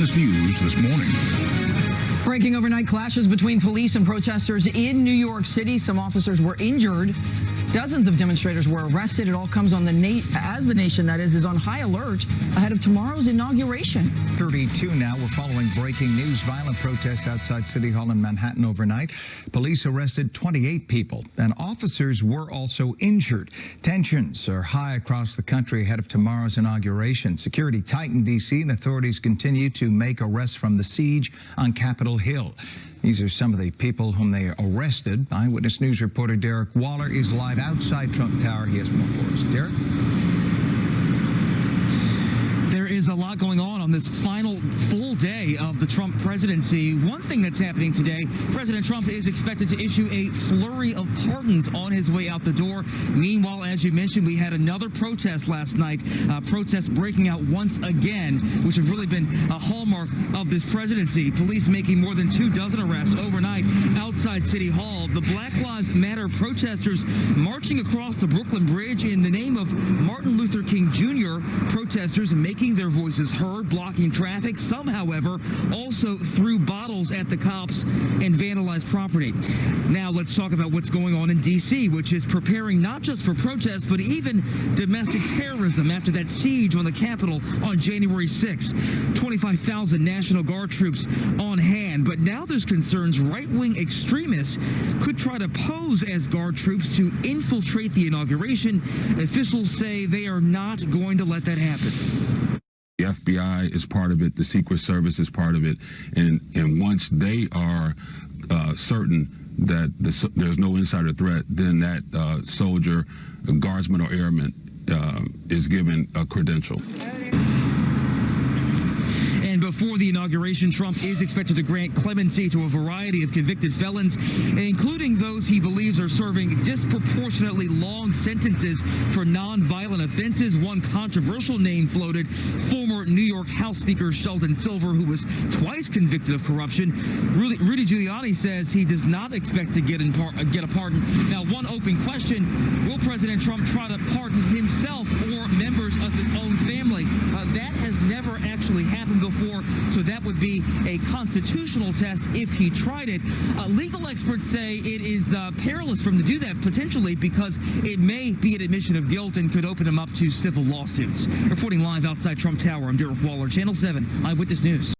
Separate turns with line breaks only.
Eyewitness News this morning.
Breaking overnight clashes between police and protesters in New York City. Some officers were injured. Dozens of demonstrators were arrested. It all comes on as the nation, that is on high alert ahead of tomorrow's inauguration.
32 now. We're following breaking news. Violent protests outside City Hall in Manhattan overnight. Police arrested 28 people, and officers were also injured. Tensions are high across the country ahead of tomorrow's inauguration. Security tightened D.C., and authorities continue to make arrests from the siege on Capitol Hill. These are some of the people whom they arrested. Eyewitness News reporter Derek Waller is live outside Trump Tower. He has more for us. Derek?
There is a lot going on this final full day of the Trump presidency. One thing that's happening today, President Trump is expected to issue a flurry of pardons on his way out the door. Meanwhile, as you mentioned, we had another protest last night, protests breaking out once again, which have really been a hallmark of this presidency. Police making more than 24 arrests overnight outside City Hall. The Black Lives Matter protesters marching across the Brooklyn Bridge in the name of Martin Luther King Jr. Protesters making their voices heard, blocking traffic. Some, however, also threw bottles at the cops and vandalized property. Now let's talk about what's going on in D.C., which is preparing not just for protests, but even domestic terrorism after that siege on the Capitol on January 6th. 25,000 National Guard troops on hand, but now there's concerns right-wing extremists could try to pose as Guard troops to infiltrate the inauguration. Officials say they are not going to let that happen.
The FBI is part of it. The Secret Service is part of it. And once they are certain that there's no insider threat, then that soldier, guardsman, or airman is given a credential.
And before the inauguration, Trump is expected to grant clemency to a variety of convicted felons, including those he believes are serving disproportionately long sentences for nonviolent offenses. One controversial name floated, former New York House Speaker Sheldon Silver, who was twice convicted of corruption. Rudy Giuliani says he does not expect to get a pardon. Now, one open question, will President Trump try to pardon himself or members of his own family? That has never actually happened before, so that would be a constitutional test if he tried it. Legal experts say it is perilous for him to do that, potentially, because it may be an admission of guilt and could open him up to civil lawsuits. Reporting live outside Trump Tower, I'm Derek Waller, Channel 7 Eyewitness News.